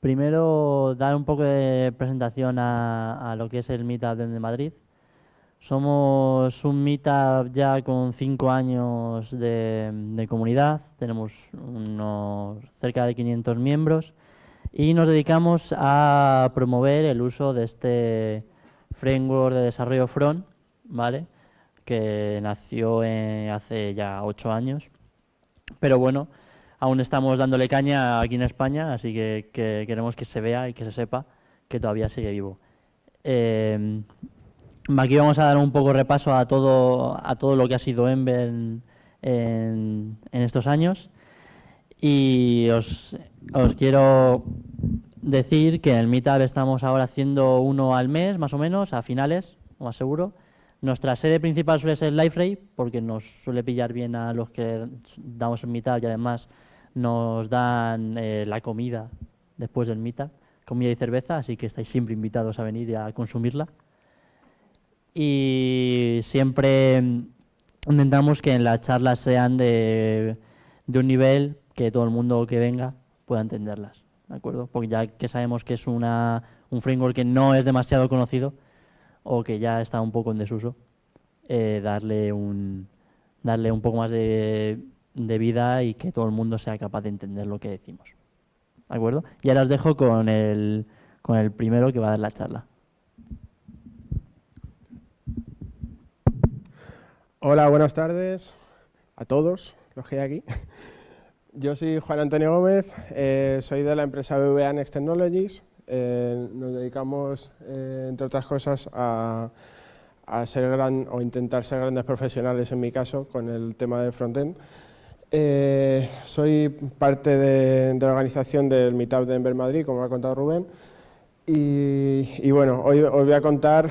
primero dar un poco de presentación a lo que es el Meetup de Madrid. Somos un Meetup ya con 5 años de comunidad, tenemos unos cerca de 500 miembros y nos dedicamos a promover el uso de este framework de desarrollo front, ¿vale? Que nació hace ya 8 años. Pero bueno, aún estamos dándole caña aquí en España, así que queremos que se vea y que se sepa que todavía sigue vivo. Aquí vamos a dar un poco repaso a todo lo que ha sido Ember en estos años. Y os quiero decir que en el Meetup estamos ahora haciendo uno al mes, más o menos, a finales, lo más seguro. Nuestra sede principal suele ser LiveRay, porque nos suele pillar bien a los que damos el Meetup y además nos dan la comida después del Meetup, comida y cerveza, así que estáis siempre invitados a venir y a consumirla. Y siempre intentamos que en las charlas sean de un nivel que todo el mundo que venga pueda entenderlas, ¿de acuerdo? Porque ya que sabemos que es un framework que no es demasiado conocido o que ya está un poco en desuso, darle un poco más de vida y que todo el mundo sea capaz de entender lo que decimos, ¿de acuerdo? Y ahora os dejo con el primero que va a dar la charla. Hola, buenas tardes a todos los que hay aquí. Yo soy Juan Antonio Gómez, soy de la empresa BVA Next Technologies. Nos dedicamos, entre otras cosas, a ser o intentar ser grandes profesionales, en mi caso, con el tema del frontend. Soy parte de la organización del Meetup de Ember Madrid, como ha contado Rubén. Y bueno, hoy os voy a contar,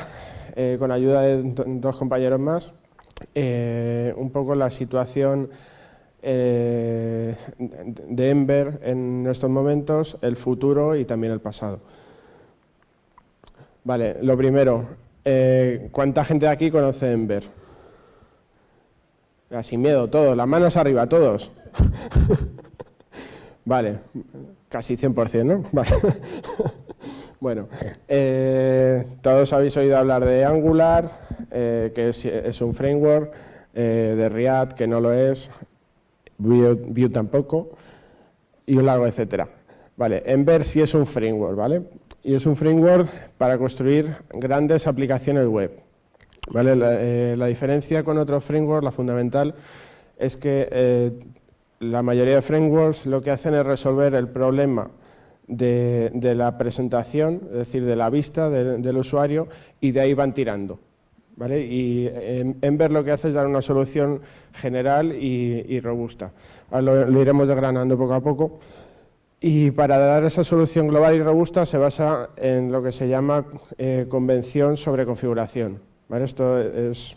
con ayuda de dos compañeros más, un poco la situación de Ember en estos momentos, el futuro y también el pasado. Vale, lo primero, ¿cuánta gente de aquí conoce Ember? Sin miedo, todos, las manos arriba, todos. Vale, casi 100%, ¿no? Vale. Bueno, todos habéis oído hablar de Angular, que es un framework, de React, que no lo es, Vue tampoco, y un largo etcétera. Vale, Ember sí es un framework, ¿vale? Y es un framework para construir grandes aplicaciones web. ¿Vale? La diferencia con otros frameworks, la fundamental, es que la mayoría de frameworks lo que hacen es resolver el problema de la presentación, es decir, de la vista del usuario, y de ahí van tirando, ¿vale? Y Ember lo que hace es dar una solución general y robusta. Ahora lo iremos desgranando poco a poco. Y para dar esa solución global y robusta se basa en lo que se llama convención sobre configuración, ¿vale? Esto es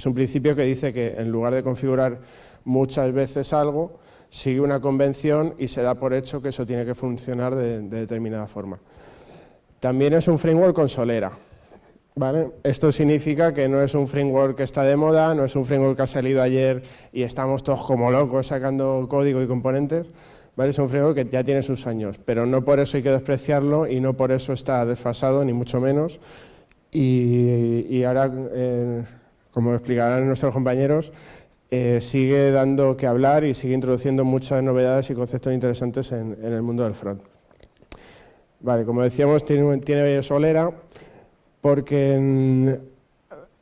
un principio que dice que en lugar de configurar muchas veces algo, sigue una convención y se da por hecho que eso tiene que funcionar de determinada forma. También es un framework con solera, ¿vale? Esto significa que no es un framework que está de moda, no es un framework que ha salido ayer y estamos todos como locos sacando código y componentes, ¿vale? Es un framework que ya tiene sus años, pero no por eso hay que despreciarlo y no por eso está desfasado, ni mucho menos. Y ahora, como explicarán nuestros compañeros, sigue dando que hablar y sigue introduciendo muchas novedades y conceptos interesantes en el mundo del front. Vale, como decíamos, tiene solera, porque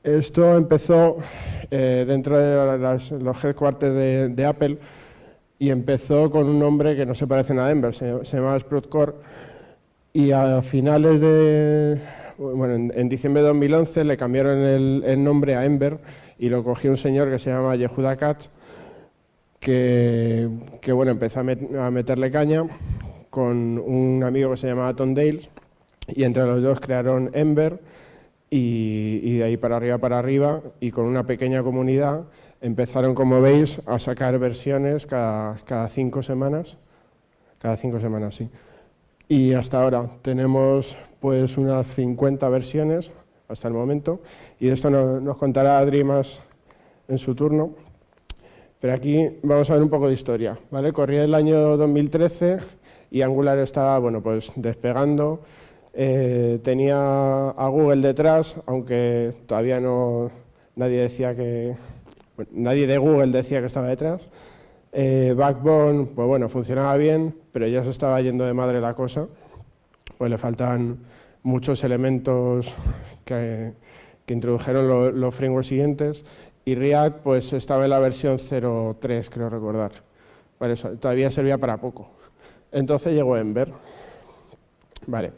esto empezó dentro de los headquarters de Apple, y empezó con un nombre que no se parece nada a Ember, se llamaba Sprout Core, y a finales en diciembre de 2011 le cambiaron el nombre a Ember y lo cogió un señor que se llama Yehuda Katz, que bueno, empezó a meterle caña con un amigo que se llamaba Tom Dales, y entre los dos crearon Ember, y de ahí para arriba, y con una pequeña comunidad, empezaron, como veis, a sacar versiones cada 5 semanas. Cada 5 semanas, sí. Y hasta ahora tenemos pues unas 50 versiones hasta el momento, y de esto nos contará Adri más en su turno. Pero aquí vamos a ver un poco de historia, ¿vale? Corría el año 2013 y Angular estaba, bueno, pues despegando. Tenía a Google detrás, aunque todavía nadie decía nadie de Google decía que estaba detrás. Backbone, pues bueno, funcionaba bien, pero ya se estaba yendo de madre la cosa, pues le faltaban muchos elementos que introdujeron los frameworks siguientes, y React pues estaba en la versión 0.3, creo recordar. Vale, eso todavía servía para poco. Entonces llegó Ember. Vale.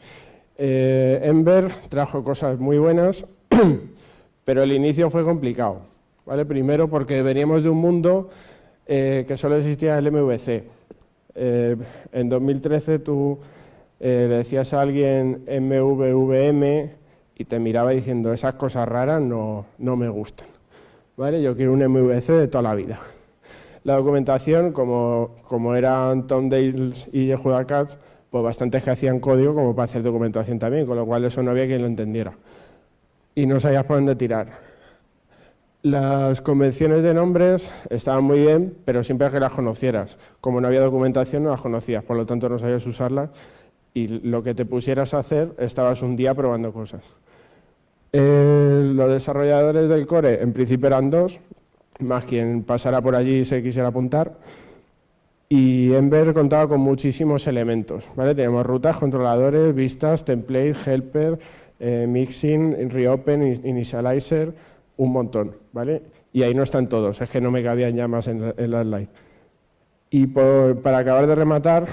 Ember trajo cosas muy buenas, pero el inicio fue complicado. ¿Vale? Primero porque veníamos de un mundo que solo existía el MVC. En 2013 tú le decías a alguien MVVM y te miraba diciendo, esas cosas raras no me gustan. ¿Vale? Yo quiero un MVC de toda la vida. La documentación, como eran Tom Dales y Yehuda Katz, pues bastantes que hacían código como para hacer documentación también, con lo cual eso no había quien lo entendiera. Y no sabías por dónde tirar. Las convenciones de nombres estaban muy bien, pero siempre que las conocieras. Como no había documentación, no las conocías, por lo tanto no sabías usarlas, y lo que te pusieras a hacer, estabas un día probando cosas. Los desarrolladores del core, en principio eran 2, más quien pasara por allí y se quisiera apuntar. Y Ember contaba con muchísimos elementos, ¿vale? Tenemos rutas, controladores, vistas, template, helper, mixing, reopen, initializer, un montón, ¿vale? Y ahí no están todos, es que no me cabían ya más en la slide. Y para acabar de rematar,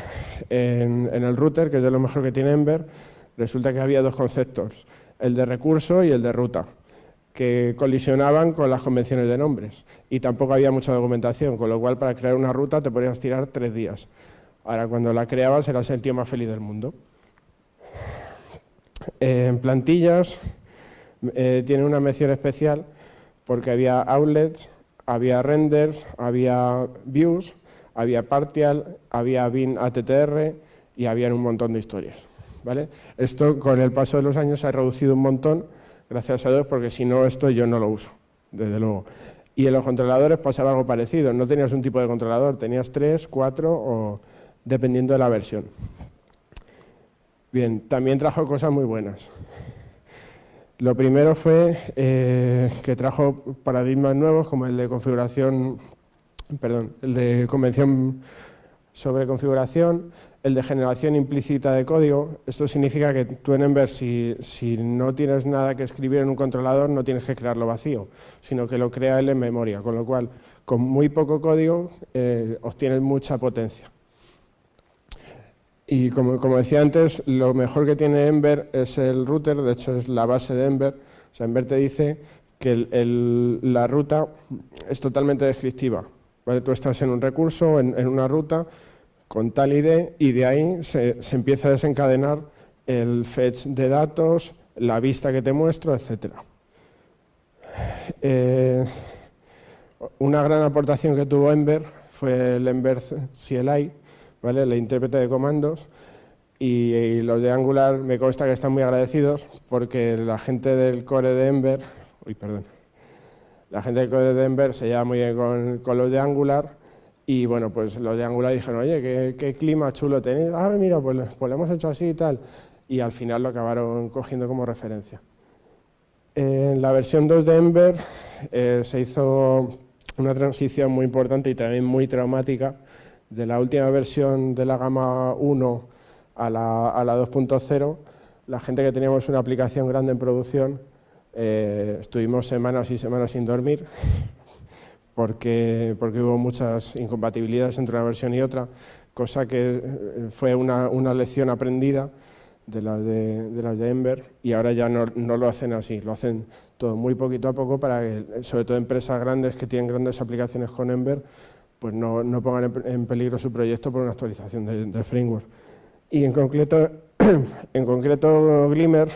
en el router, que es de lo mejor que tiene Ember, resulta que había 2 conceptos, el de recurso y el de ruta, que colisionaban con las convenciones de nombres, y tampoco había mucha documentación, con lo cual para crear una ruta te podías tirar 3 días. Ahora, cuando la creabas, eras el tío más feliz del mundo. En plantillas tiene una mención especial porque había outlets, había renders, había views, había partial, había bin attr y había un montón de historias, ¿vale? Esto con el paso de los años se ha reducido un montón, gracias a Dios, porque si no, esto yo no lo uso, desde luego. Y en los controladores pasaba algo parecido, no tenías un tipo de controlador, tenías 3, 4 o dependiendo de la versión. Bien, también trajo cosas muy buenas. Lo primero fue que trajo paradigmas nuevos como el de el de convención sobre configuración, el de generación implícita de código. Esto significa que tú en Ember, si no tienes nada que escribir en un controlador, no tienes que crearlo vacío, sino que lo crea él en memoria, con lo cual, con muy poco código, obtienes mucha potencia. Y como decía antes, lo mejor que tiene Ember es el router, de hecho es la base de Ember. O sea, Ember te dice que la ruta es totalmente descriptiva, ¿vale? Tú estás en un recurso, en una ruta, con tal ID, y de ahí se empieza a desencadenar el fetch de datos, la vista que te muestro, etc. Una gran aportación que tuvo Ember fue el Ember CLI, ¿vale? El intérprete de comandos, y los de Angular me consta que están muy agradecidos porque la gente del core de Ember, la gente del core de Ember se lleva muy bien con los de Angular, y bueno, pues los de Angular dijeron, oye, qué clima chulo tenéis, mira, pues lo hemos hecho así y tal, y al final lo acabaron cogiendo como referencia. En la versión 2 de Ember se hizo una transición muy importante y también muy traumática, de la última versión de la gama 1 a la 2.0, la gente que teníamos una aplicación grande en producción, estuvimos semanas y semanas sin dormir porque hubo muchas incompatibilidades entre una versión y otra, cosa que fue una lección aprendida de las de Ember, y ahora ya no lo hacen así, lo hacen todo muy poquito a poco para que, sobre todo empresas grandes que tienen grandes aplicaciones con Ember, pues no pongan en peligro su proyecto por una actualización del framework. Y en concreto Glimmer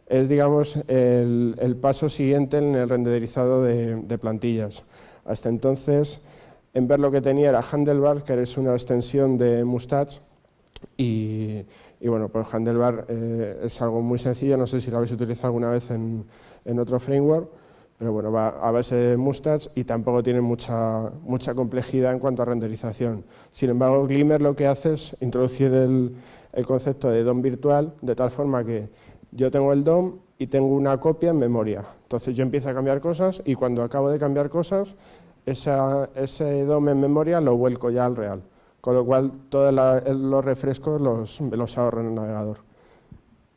es, digamos, el paso siguiente en el renderizado de plantillas. Hasta entonces, Ember lo que tenía era Handlebar, que es una extensión de Mustache, y bueno, pues Handlebar es algo muy sencillo, no sé si lo habéis utilizado alguna vez en otro framework, pero bueno, va a base de Mustache y tampoco tiene mucha complejidad en cuanto a renderización. Sin embargo, Glimmer lo que hace es introducir el concepto de DOM virtual, de tal forma que yo tengo el DOM y tengo una copia en memoria. Entonces yo empiezo a cambiar cosas y cuando acabo de cambiar cosas, ese DOM en memoria lo vuelco ya al real. Con lo cual todos los refrescos los ahorro en el navegador.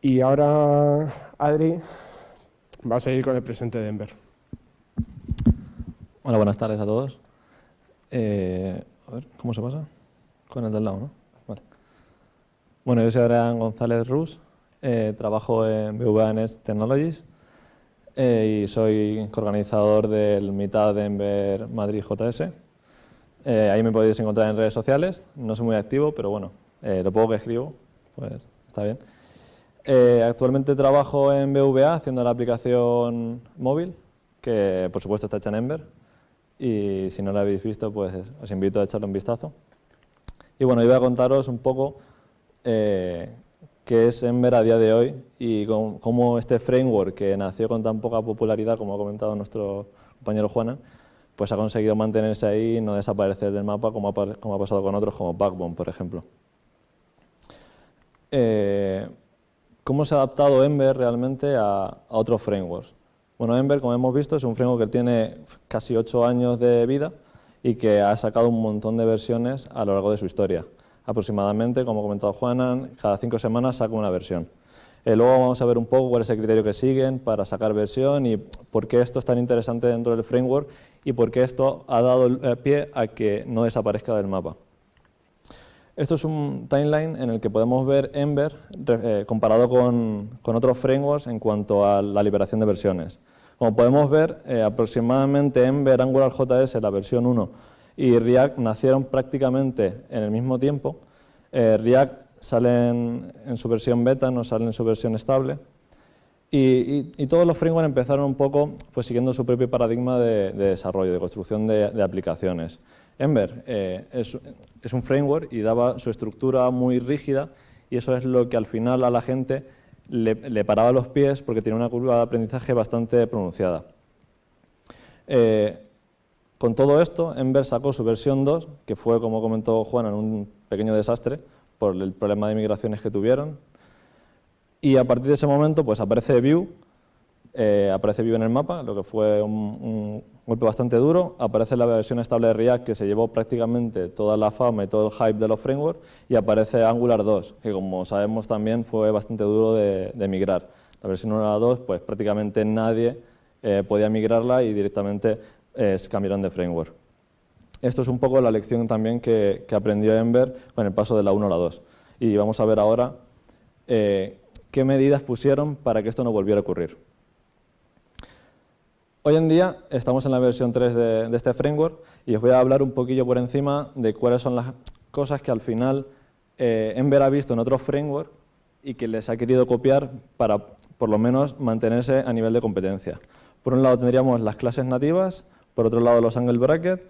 Y ahora Adri va a seguir con el presente de Ember. Hola, buenas tardes a todos. A ver, ¿cómo se pasa? Con el del lado, ¿no? Vale. Bueno, yo soy Adrián González Rus, trabajo en BVA Next Technologies y soy coorganizador del Meetup de Ember Madrid JS. Ahí me podéis encontrar en redes sociales, no soy muy activo, pero bueno, lo poco que escribo, pues está bien. Actualmente trabajo en BVA haciendo la aplicación móvil, que por supuesto está hecha en Ember, y si no la habéis visto, pues os invito a echarle un vistazo. Y bueno, yo voy a contaros un poco qué es Ember a día de hoy y cómo este framework que nació con tan poca popularidad, como ha comentado nuestro compañero Juana, pues ha conseguido mantenerse ahí y no desaparecer del mapa como ha pasado con otros como Backbone, por ejemplo. ¿Cómo se ha adaptado Ember realmente a otros frameworks? Bueno, Ember, como hemos visto, es un framework que tiene casi 8 años de vida y que ha sacado un montón de versiones a lo largo de su historia. Aproximadamente, como ha comentado Juanan, cada 5 semanas saca una versión. Luego vamos a ver un poco cuál es el criterio que siguen para sacar versión y por qué esto es tan interesante dentro del framework y por qué esto ha dado pie a que no desaparezca del mapa. Esto es un timeline en el que podemos ver Ember comparado con otros frameworks en cuanto a la liberación de versiones. Como podemos ver, aproximadamente Ember, Angular JS, la versión 1, y React nacieron prácticamente en el mismo tiempo. React sale en su versión beta, no sale en su versión estable. Y todos los frameworks empezaron un poco pues, siguiendo su propio paradigma de desarrollo, de construcción de aplicaciones. Ember es un framework y daba su estructura muy rígida y eso es lo que al final a la gente le paraba los pies porque tiene una curva de aprendizaje bastante pronunciada. Con todo esto, Ember sacó su versión 2, que fue, como comentó Juana, un pequeño desastre por el problema de migraciones que tuvieron. Y a partir de ese momento pues aparece Vue en el mapa, lo que fue un golpe bastante duro. Aparece la versión estable de React, que se llevó prácticamente toda la fama y todo el hype de los frameworks, y aparece Angular 2, que como sabemos también fue bastante duro de migrar. La versión 1 a la 2, pues prácticamente nadie podía migrarla y directamente cambiaron de framework. Esto es un poco la lección también que aprendió Ember con el paso de la 1 a la 2. Y vamos a ver ahora qué medidas pusieron para que esto no volviera a ocurrir. Hoy en día estamos en la versión 3 de este framework y os voy a hablar un poquillo por encima de cuáles son las cosas que al final Ember ha visto en otros frameworks y que les ha querido copiar para por lo menos mantenerse a nivel de competencia. Por un lado tendríamos las clases nativas, por otro lado los angle brackets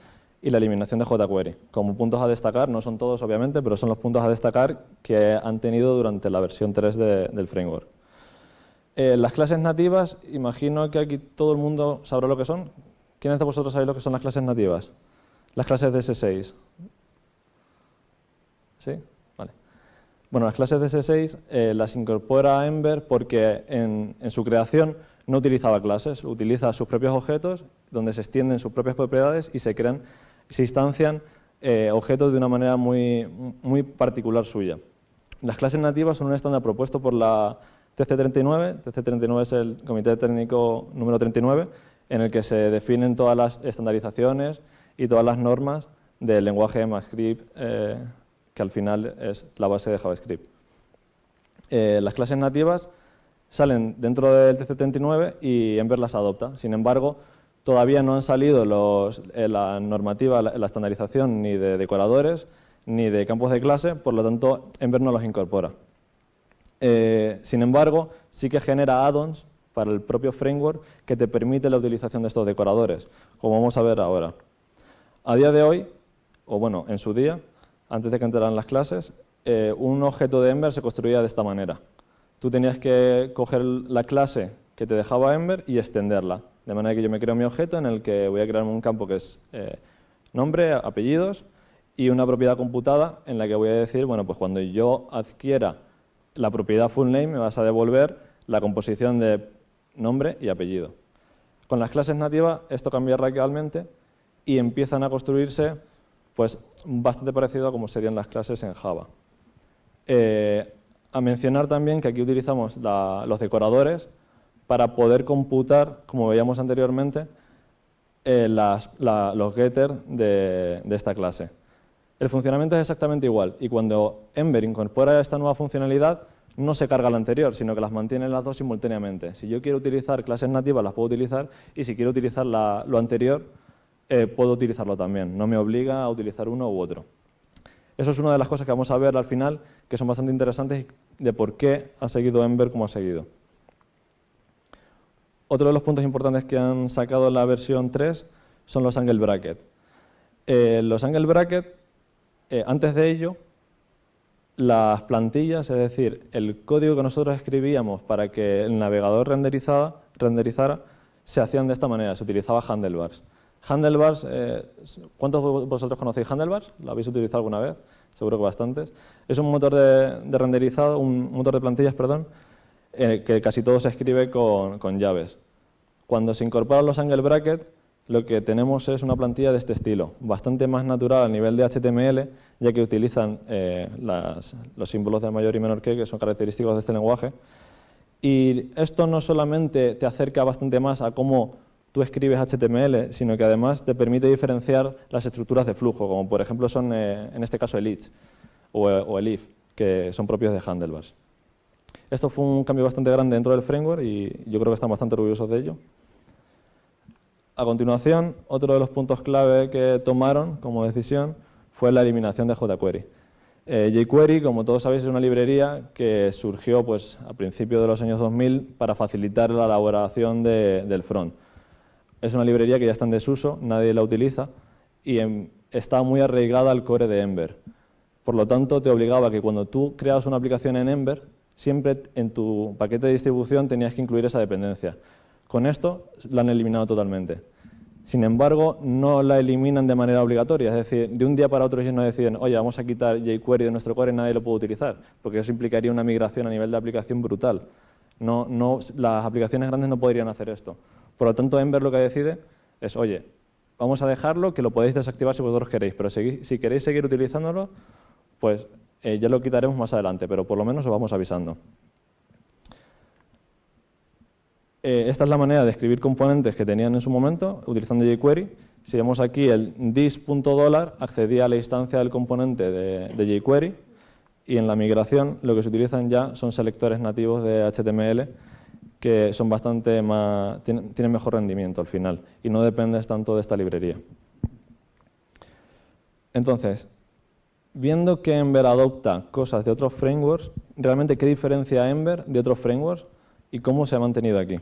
y la eliminación de jQuery. Como puntos a destacar, no son todos obviamente, pero son los puntos a destacar que han tenido durante la versión 3 del framework. Las clases nativas, imagino que aquí todo el mundo sabrá lo que son. ¿Quiénes de vosotros sabéis lo que son las clases nativas? Las clases de S6. ¿Sí? Vale. Bueno, las clases de S6 las incorpora Ember porque en su creación no utilizaba clases, utiliza sus propios objetos donde se extienden sus propias propiedades y se instancian objetos de una manera muy particular suya. Las clases nativas son un estándar propuesto por la TC39. TC39 es el Comité Técnico número 39, en el que se definen todas las estandarizaciones y todas las normas del lenguaje EMAScript, que al final es la base de JavaScript. Las clases nativas salen dentro del TC39 y Ember las adopta. Sin embargo, todavía no han salido la normativa, la estandarización ni de decoradores ni de campos de clase, por lo tanto, Ember no los incorpora. Sin embargo, sí que genera add-ons para el propio framework que te permite la utilización de estos decoradores, como vamos a ver ahora. A día de hoy, o bueno, en su día, antes de que entraran las clases, un objeto de Ember se construía de esta manera. Tú tenías que coger la clase que te dejaba Ember y extenderla. De manera que yo me creo mi objeto en el que voy a crear un campo que es nombre, apellidos y una propiedad computada en la que voy a decir, bueno, pues cuando yo adquiera la propiedad full name me vas a devolver la composición de nombre y apellido. Con las clases nativas esto cambia radicalmente y empiezan a construirse pues bastante parecido a como serían las clases en Java. A mencionar también que aquí utilizamos los decoradores para poder computar, como veíamos anteriormente, los getters de esta clase. El funcionamiento es exactamente igual y cuando Ember incorpora esta nueva funcionalidad no se carga la anterior, sino que las mantiene las dos simultáneamente. Si yo quiero utilizar clases nativas las puedo utilizar y si quiero utilizar lo anterior puedo utilizarlo también. No me obliga a utilizar uno u otro. Eso es una de las cosas que vamos a ver al final, que son bastante interesantes de por qué ha seguido Ember como ha seguido. Otro de los puntos importantes que han sacado en la versión 3 son los angle brackets. Los angle brackets, antes de ello, las plantillas, es decir, el código que nosotros escribíamos para que el navegador renderizara, se hacían de esta manera, se utilizaba handlebars. Handlebars, ¿cuántos de vosotros conocéis handlebars? ¿Lo habéis utilizado alguna vez? Seguro que bastantes. Es un motor de renderizado, un motor de plantillas, perdón, que casi todo se escribe con llaves. Cuando se incorporan los angle brackets, lo que tenemos es una plantilla de este estilo, bastante más natural a nivel de HTML, ya que utilizan los símbolos de mayor y menor que son característicos de este lenguaje. Y esto no solamente te acerca bastante más a cómo tú escribes HTML, sino que además te permite diferenciar las estructuras de flujo, como por ejemplo son en este caso el each o el if, que son propios de handlebars. Esto fue un cambio bastante grande dentro del framework y yo creo que están bastante orgullosos de ello. A continuación, otro de los puntos clave que tomaron como decisión fue la eliminación de jQuery. jQuery, como todos sabéis, es una librería que surgió pues, a principios de los años 2000 para facilitar la elaboración del front. Es una librería que ya está en desuso, nadie la utiliza y está muy arraigada al core de Ember. Por lo tanto, te obligaba a que cuando tú creabas una aplicación en Ember, siempre en tu paquete de distribución tenías que incluir esa dependencia. Con esto la han eliminado totalmente. Sin embargo, no la eliminan de manera obligatoria, es decir, de un día para otro ellos no deciden, oye, vamos a quitar jQuery de nuestro core y nadie lo puede utilizar, porque eso implicaría una migración a nivel de aplicación brutal. Las aplicaciones grandes no podrían hacer esto. Por lo tanto, Ember lo que decide es, oye, vamos a dejarlo, que lo podéis desactivar si vosotros queréis, pero si queréis seguir utilizándolo, pues ya lo quitaremos más adelante, pero por lo menos os vamos avisando. Esta es la manera de escribir componentes que tenían en su momento, utilizando jQuery. Si vemos aquí el this.$, accedía a la instancia del componente de jQuery, y en la migración lo que se utilizan ya son selectores nativos de HTML, que son bastante más, tienen mejor rendimiento al final, y no dependes tanto de esta librería. Entonces, viendo que Ember adopta cosas de otros frameworks, realmente, ¿qué diferencia Ember de otros frameworks y cómo se ha mantenido aquí?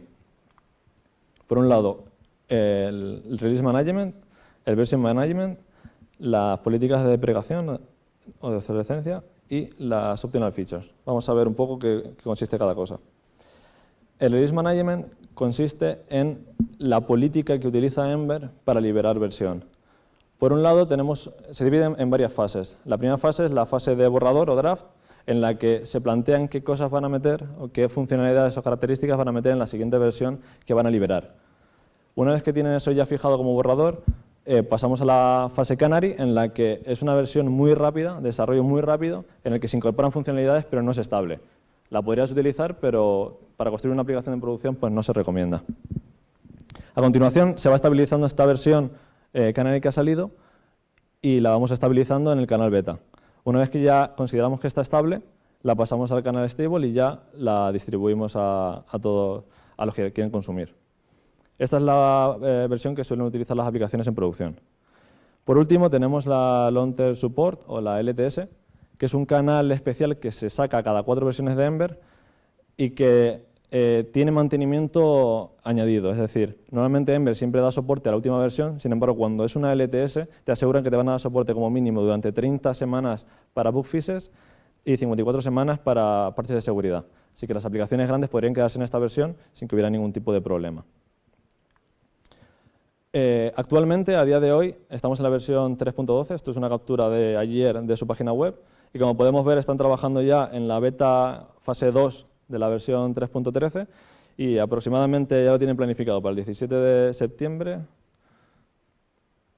Por un lado, el Release Management, el Version Management, las políticas de deprecación o de obsolescencia y las Optional Features. Vamos a ver un poco qué consiste cada cosa. El Release Management consiste en la política que utiliza Ember para liberar versión. Por un lado, se divide en varias fases. La primera fase es la fase de borrador o draft, en la que se plantean qué cosas van a meter o qué funcionalidades o características van a meter en la siguiente versión que van a liberar. Una vez que tienen eso ya fijado como borrador, pasamos a la fase Canary, en la que es una versión muy rápida, desarrollo muy rápido, en el que se incorporan funcionalidades pero no es estable. La podrías utilizar, pero para construir una aplicación en producción pues no se recomienda. A continuación se va estabilizando esta versión Canary que ha salido y la vamos estabilizando en el canal beta. Una vez que ya consideramos que está estable, la pasamos al canal stable y ya la distribuimos a los que quieren consumir. Esta es la versión que suelen utilizar las aplicaciones en producción. Por último, tenemos la Long-Term Support o la LTS, que es un canal especial que se saca cada 4 versiones de Ember y que tiene mantenimiento añadido. Es decir, normalmente Ember siempre da soporte a la última versión, sin embargo, cuando es una LTS, te aseguran que te van a dar soporte como mínimo durante 30 semanas para bug fixes y 54 semanas para parches de seguridad. Así que las aplicaciones grandes podrían quedarse en esta versión sin que hubiera ningún tipo de problema. Actualmente, a día de hoy, estamos en la versión 3.12. Esto es una captura de ayer de su página web. Y como podemos ver, están trabajando ya en la beta fase 2 de la versión 3.13 y aproximadamente ya lo tienen planificado para el 17 de septiembre,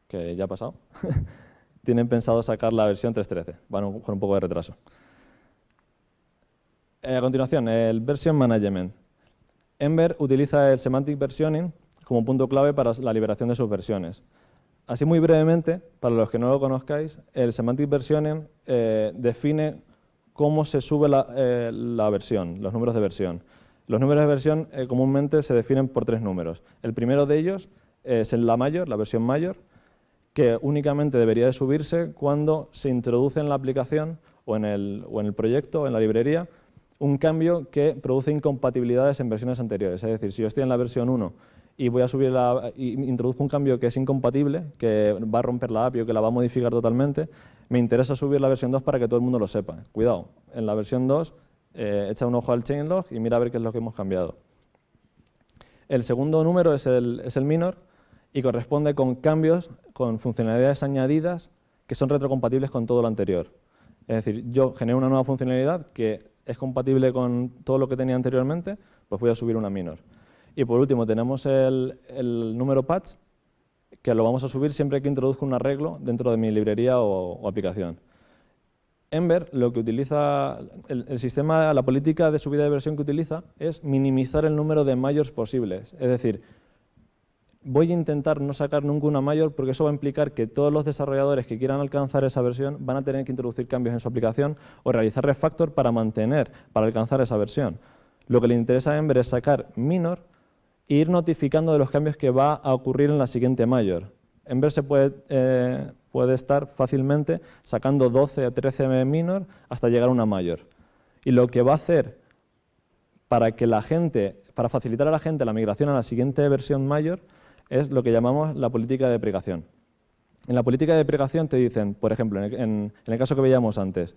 que ya ha pasado. Tienen pensado sacar la versión 3.13, van con un poco de retraso. A continuación, el Version Management. Ember utiliza el Semantic Versioning como punto clave para la liberación de sus versiones. Así muy brevemente, para los que no lo conozcáis, el Semantic Versioning define cómo se sube la versión, los números de versión. Los números de versión comúnmente se definen por 3 números. El primero de ellos es la mayor, la versión mayor, que únicamente debería de subirse cuando se introduce en la aplicación o en el proyecto, en la librería, un cambio que produce incompatibilidades en versiones anteriores. Es decir, si yo estoy en la versión 1 y voy a subir y introduzco un cambio que es incompatible, que va a romper la API o que la va a modificar totalmente, me interesa subir la versión 2 para que todo el mundo lo sepa. Cuidado, en la versión 2 echa un ojo al changelog y mira a ver qué es lo que hemos cambiado. El segundo número es el minor y corresponde con cambios, con funcionalidades añadidas que son retrocompatibles con todo lo anterior. Es decir, yo genero una nueva funcionalidad que es compatible con todo lo que tenía anteriormente, pues voy a subir una minor. Y por último tenemos el número patch, que lo vamos a subir siempre que introduzca un arreglo dentro de mi librería o aplicación. Ember, lo que utiliza, el sistema, la política de subida de versión que utiliza es minimizar el número de mayors posibles. Es decir, voy a intentar no sacar nunca una mayor porque eso va a implicar que todos los desarrolladores que quieran alcanzar esa versión van a tener que introducir cambios en su aplicación o realizar refactor para alcanzar esa versión. Lo que le interesa a Ember es sacar minor e ir notificando de los cambios que va a ocurrir en la siguiente mayor. Ember se puede estar fácilmente sacando 12 o 13 minor hasta llegar a una mayor. Y lo que va a hacer para facilitar a la gente la migración a la siguiente versión mayor es lo que llamamos la política de deprecación. En la política de deprecación te dicen, por ejemplo, en el caso que veíamos antes,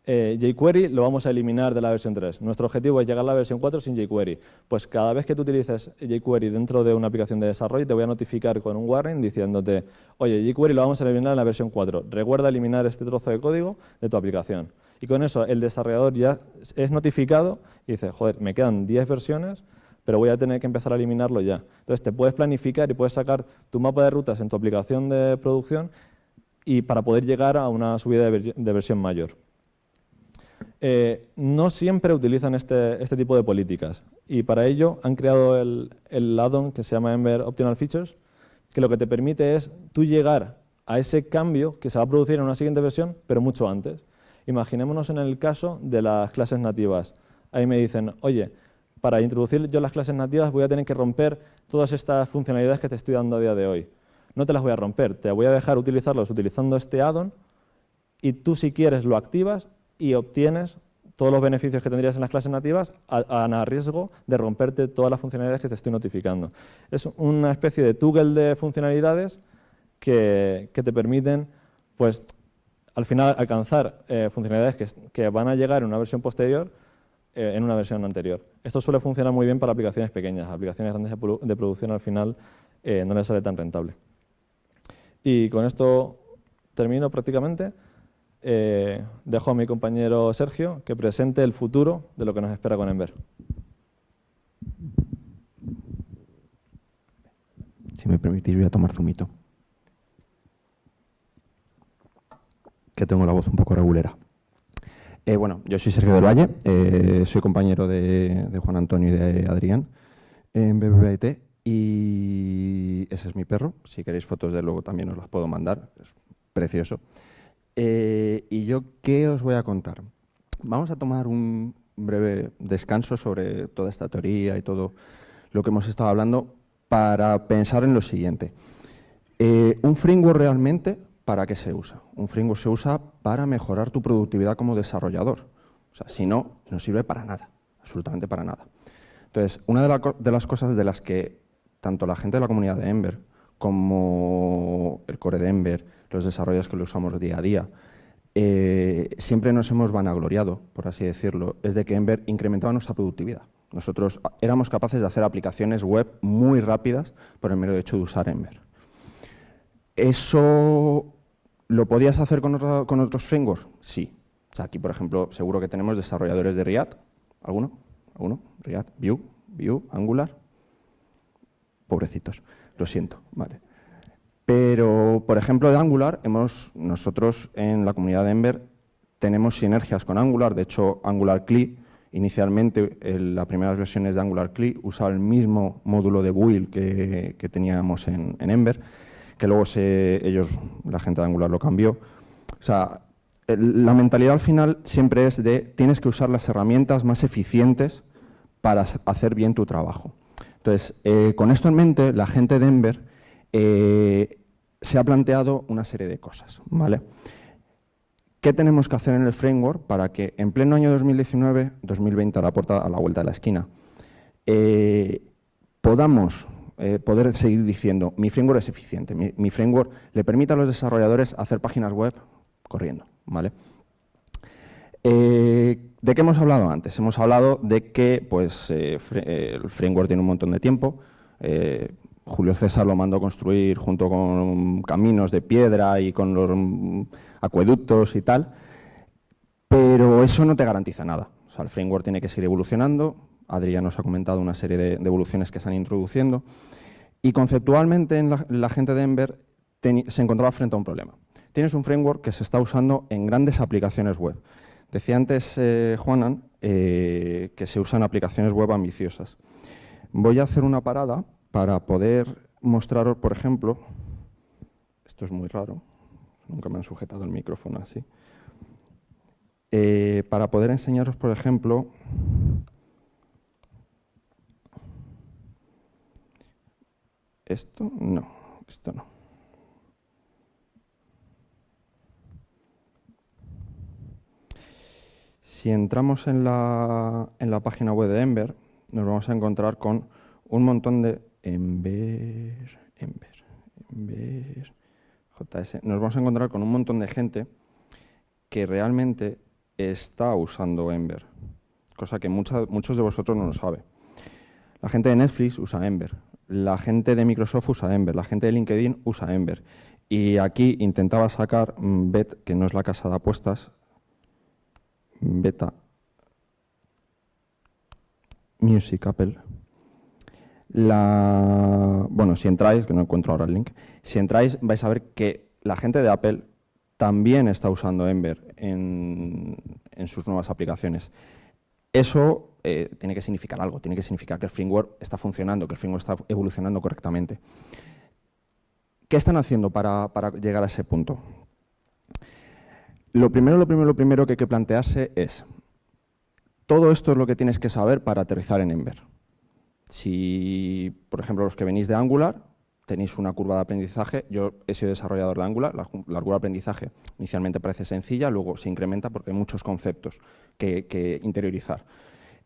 jQuery lo vamos a eliminar de la versión 3. Nuestro objetivo es llegar a la versión 4 sin jQuery. Pues cada vez que tú utilices jQuery dentro de una aplicación de desarrollo, te voy a notificar con un warning diciéndote, oye, jQuery lo vamos a eliminar en la versión 4. Recuerda eliminar este trozo de código de tu aplicación. Y con eso el desarrollador ya es notificado y dice, joder, me quedan 10 versiones, pero voy a tener que empezar a eliminarlo ya. Entonces te puedes planificar y puedes sacar tu mapa de rutas en tu aplicación de producción y para poder llegar a una subida de versión mayor. No siempre utilizan este tipo de políticas y para ello han creado el add-on que se llama Ember Optional Features, que lo que te permite es tú llegar a ese cambio que se va a producir en una siguiente versión, pero mucho antes. Imaginémonos en el caso de las clases nativas. Ahí me dicen, oye, para introducir yo las clases nativas voy a tener que romper todas estas funcionalidades que te estoy dando a día de hoy. No te las voy a romper, te voy a dejar utilizarlos utilizando este add-on y tú si quieres lo activas y obtienes todos los beneficios que tendrías en las clases nativas a riesgo de romperte todas las funcionalidades que te estoy notificando. Es una especie de toggle de funcionalidades que te permiten, pues, al final alcanzar funcionalidades que van a llegar en una versión posterior en una versión anterior. Esto suele funcionar muy bien para aplicaciones pequeñas. Aplicaciones grandes de producción al final no les sale tan rentable. Y con esto termino prácticamente. Dejo a mi compañero Sergio que presente el futuro de lo que nos espera con Ember. Si me permitís, voy a tomar zumito. Que tengo la voz un poco regulera. Bueno, yo soy Sergio del Valle, soy compañero de Juan Antonio y de Adrián en BBVA y ese es mi perro. Si queréis fotos de él, luego también os las puedo mandar, es precioso. ¿Y yo qué os voy a contar? Vamos a tomar un breve descanso sobre toda esta teoría y todo lo que hemos estado hablando para pensar en lo siguiente. Un framework realmente, ¿para qué se usa? Un framework se usa para mejorar tu productividad como desarrollador. O sea, si no, no sirve para nada, absolutamente para nada. Entonces, una de las cosas de las que tanto la gente de la comunidad de Ember como el core de Ember, los desarrolladores que lo usamos día a día, siempre nos hemos vanagloriado, por así decirlo, es de que Ember incrementaba nuestra productividad. Nosotros éramos capaces de hacer aplicaciones web muy rápidas por el mero hecho de usar Ember. ¿Eso lo podías hacer con otros frameworks? Sí. O sea, aquí, por ejemplo, seguro que tenemos desarrolladores de React. ¿Alguno? ¿Alguno? React, Vue, Angular. Pobrecitos, lo siento. Vale. Pero, por ejemplo, de Angular, nosotros en la comunidad de Ember tenemos sinergias con Angular. De hecho, Angular CLI, inicialmente, las primeras versiones de Angular CLI usaba el mismo módulo de build que teníamos en Ember, que luego la gente de Angular lo cambió. O sea, la mentalidad al final siempre es de tienes que usar las herramientas más eficientes para hacer bien tu trabajo. Entonces, con esto en mente, la gente de Ember se ha planteado una serie de cosas, ¿vale? ¿Qué tenemos que hacer en el framework para que en pleno año 2019, 2020 a la vuelta de la esquina, podamos poder seguir diciendo mi framework es eficiente, mi framework le permite a los desarrolladores hacer páginas web corriendo, ¿vale? ¿De qué hemos hablado antes? Hemos hablado de que pues, el framework tiene un montón de tiempo. Julio César lo mandó a construir junto con caminos de piedra y con los acueductos y tal, pero eso no te garantiza nada. O sea, el framework tiene que seguir evolucionando. Adrián nos ha comentado una serie de evoluciones que se han introduciendo. Y conceptualmente la gente de Ember se encontraba frente a un problema. Tienes un framework que se está usando en grandes aplicaciones web. Decía antes Juanan que se usan aplicaciones web ambiciosas. Voy a hacer una parada para poder mostraros, por ejemplo, esto es muy raro, nunca me han sujetado el micrófono así, para poder enseñaros, por ejemplo, esto no. Si entramos en la página web de Ember, nos vamos a encontrar con un montón de JS. Nos vamos a encontrar con un montón de gente que realmente está usando Ember, cosa que muchos de vosotros no lo saben. La gente de Netflix usa Ember, la gente de Microsoft usa Ember, la gente de LinkedIn usa Ember. Y aquí intentaba sacar Bet, que no es la casa de apuestas, Beta Music Apple. Bueno, si entráis, que no encuentro ahora el link, si entráis vais a ver que la gente de Apple también está usando Ember en sus nuevas aplicaciones. Eso tiene que significar algo, tiene que significar que el framework está funcionando, que el framework está evolucionando correctamente. ¿Qué están haciendo para llegar a ese punto? Lo primero que hay que plantearse es, todo esto es lo que tienes que saber para aterrizar en Ember. Si, por ejemplo, los que venís de Angular, tenéis una curva de aprendizaje, yo he sido desarrollador de Angular, la curva de aprendizaje inicialmente parece sencilla, luego se incrementa porque hay muchos conceptos que interiorizar.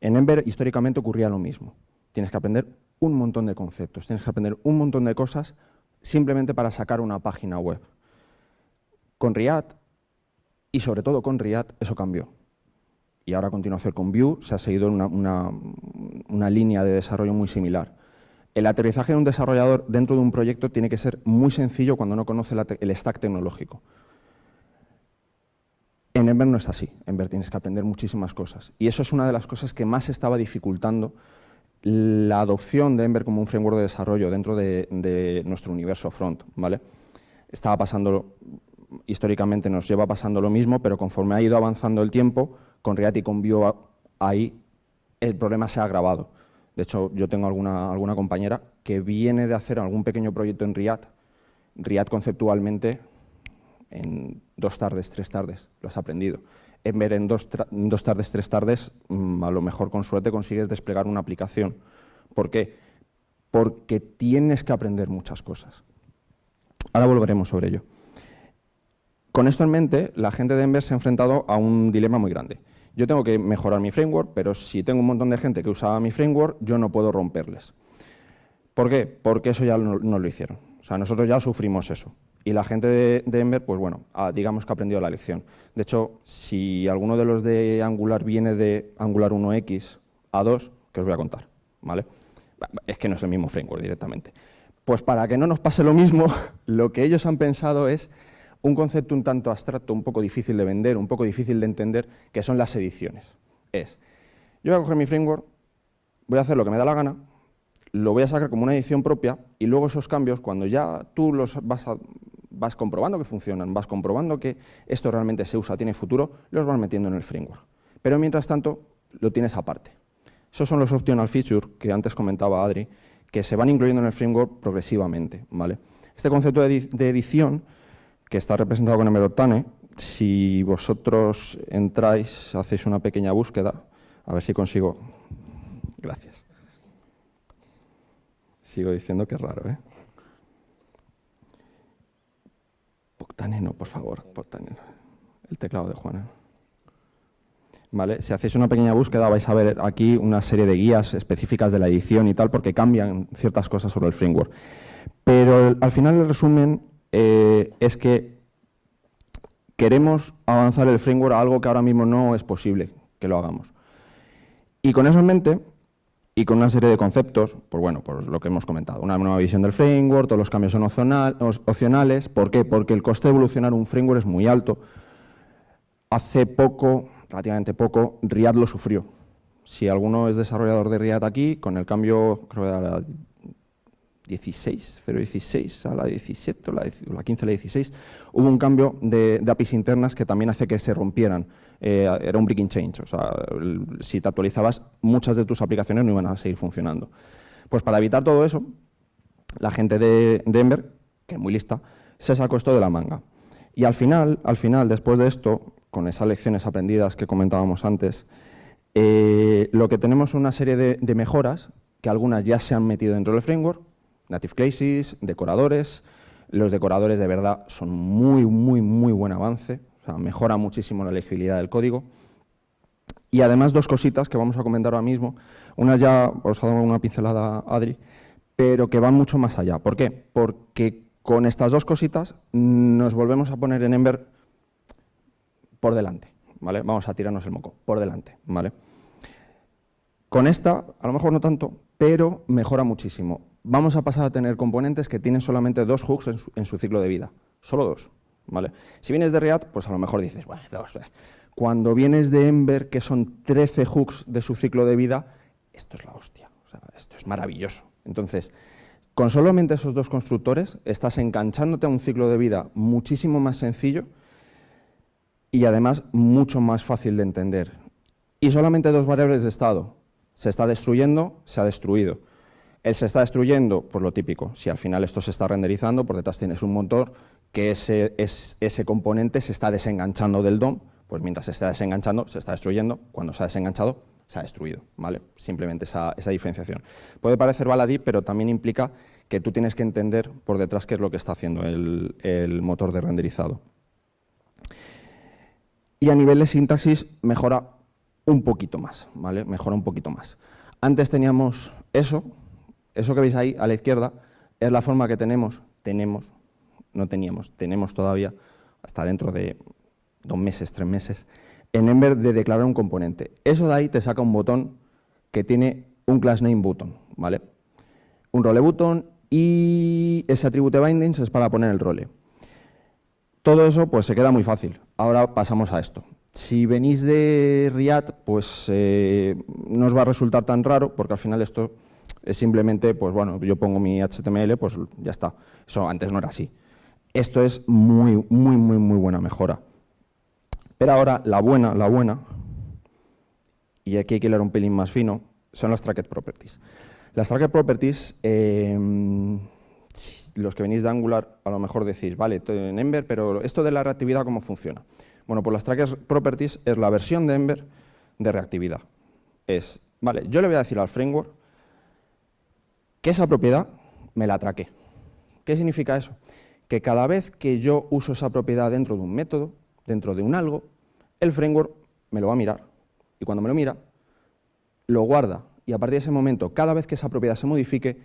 En Ember históricamente ocurría lo mismo. Tienes que aprender un montón de conceptos, tienes que aprender un montón de cosas simplemente para sacar una página web. Con React, y sobre todo con React, eso cambió. Y ahora a continuación con Vue se ha seguido una línea de desarrollo muy similar. El aterrizaje de un desarrollador dentro de un proyecto tiene que ser muy sencillo cuando no conoce el stack tecnológico. En Ember no es así. En Ember tienes que aprender muchísimas cosas. Y eso es una de las cosas que más estaba dificultando la adopción de Ember como un framework de desarrollo dentro de nuestro universo front, ¿vale? Estaba pasando, históricamente nos lleva pasando lo mismo, pero conforme ha ido avanzando el tiempo, con React y con Vue ahí el problema se ha agravado. De hecho, yo tengo alguna compañera que viene de hacer algún pequeño proyecto en React. React conceptualmente en 2 tardes, 3 tardes lo has aprendido. Ember en 2 tardes, 3 tardes, a lo mejor con suerte consigues desplegar una aplicación. ¿Por qué? Porque tienes que aprender muchas cosas. Ahora volveremos sobre ello. Con esto en mente, la gente de Ember se ha enfrentado a un dilema muy grande. Yo tengo que mejorar mi framework, pero si tengo un montón de gente que usa mi framework, yo no puedo romperles. ¿Por qué? Porque eso ya no lo hicieron. O sea, nosotros ya sufrimos eso. Y la gente de Ember, pues bueno, digamos que ha aprendido la lección. De hecho, si alguno de los de Angular viene de Angular 1X a 2, que os voy a contar, ¿vale? Es que no es el mismo framework directamente. Pues para que no nos pase lo mismo, lo que ellos han pensado es un concepto un tanto abstracto, un poco difícil de vender, un poco difícil de entender, que son las ediciones. Yo voy a coger mi framework, voy a hacer lo que me da la gana, lo voy a sacar como una edición propia y luego esos cambios, cuando ya tú los vas comprobando que funcionan, vas comprobando que esto realmente se usa, tiene futuro, los vas metiendo en el framework. Pero mientras tanto, lo tienes aparte. Esos son los optional features que antes comentaba Adri, que se van incluyendo en el framework progresivamente, ¿vale? Este concepto de edición, que está representado con Ember Octane, si vosotros entráis, hacéis una pequeña búsqueda, a ver si consigo. Gracias. Sigo diciendo que es raro, ¿eh? Octane no, por favor. Octane no. El teclado de Juana. ¿Vale? Si hacéis una pequeña búsqueda vais a ver aquí una serie de guías específicas de la edición y tal, porque cambian ciertas cosas sobre el framework. Pero al final el resumen es que queremos avanzar el framework a algo que ahora mismo no es posible que lo hagamos. Y con eso en mente, y con una serie de conceptos, pues bueno, pues lo que hemos comentado, una nueva visión del framework, todos los cambios son opcionales. ¿Por qué? Porque el coste de evolucionar un framework es muy alto. Hace poco, relativamente poco, React lo sufrió. Si alguno es desarrollador de React aquí, con el cambio, creo que era la 0.16 a la 17, o la 15 a la 16, hubo un cambio de APIs internas que también hace que se rompieran. Era un breaking change, o sea, si te actualizabas, muchas de tus aplicaciones no iban a seguir funcionando. Pues para evitar todo eso, la gente de Ember, que es muy lista, se sacó esto de la manga. Y al final, después de esto, con esas lecciones aprendidas que comentábamos antes, lo que tenemos es una serie de mejoras, que algunas ya se han metido dentro del framework, native classes, decoradores. Los decoradores de verdad son muy buen avance, o sea, mejora muchísimo la legibilidad del código. Y además dos cositas que vamos a comentar ahora mismo, una ya os ha dado una pincelada Adri, pero que van mucho más allá. ¿Por qué? Porque con estas dos cositas nos volvemos a poner en Ember por delante, ¿vale? Vamos a tirarnos el moco, por delante, ¿vale? Con esta, a lo mejor no tanto, pero mejora muchísimo. Vamos a pasar a tener componentes que tienen solamente 2 hooks en su ciclo de vida, solo 2, ¿vale? Si vienes de React, pues a lo mejor dices, bueno, 2. Cuando vienes de Ember, que son 13 hooks de su ciclo de vida, esto es la hostia, o sea, esto es maravilloso. Entonces, con solamente esos 2 constructores, estás enganchándote a un ciclo de vida muchísimo más sencillo y además mucho más fácil de entender. Y solamente 2 variables de estado. Se está destruyendo, se ha destruido. Él se está destruyendo, por lo típico. Si al final esto se está renderizando, por detrás tienes un motor que ese componente se está desenganchando del DOM, pues mientras se está desenganchando, se está destruyendo. Cuando se ha desenganchado, se ha destruido, ¿vale? Simplemente esa diferenciación. Puede parecer baladí, pero también implica que tú tienes que entender por detrás qué es lo que está haciendo el motor de renderizado. Y a nivel de sintaxis mejora un poquito más, ¿vale? Mejora un poquito más. Antes teníamos eso que veis ahí a la izquierda, es la forma que tenemos todavía, hasta dentro de 2 meses, 3 meses, en Ember de declarar un componente. Eso de ahí te saca un botón que tiene un class name button, ¿vale? Un role button y ese attribute bindings es para poner el role. Todo eso pues se queda muy fácil. Ahora pasamos a esto. Si venís de React, pues no os va a resultar tan raro, porque al final esto es simplemente, pues bueno, yo pongo mi HTML, pues ya está. Eso antes no era así. Esto es muy buena mejora. Pero ahora la buena, y aquí hay que leer un pelín más fino, son las Tracked Properties. Las Tracked Properties, los que venís de Angular, a lo mejor decís, vale, estoy en Ember, pero esto de la reactividad, ¿cómo funciona? Bueno, pues las Tracked Properties es la versión de Ember de reactividad. Vale, yo le voy a decir al framework que esa propiedad me la traque. ¿Qué significa eso? Que cada vez que yo uso esa propiedad dentro de un método, dentro de un algo, el framework me lo va a mirar. Y cuando me lo mira, lo guarda. Y a partir de ese momento, cada vez que esa propiedad se modifique,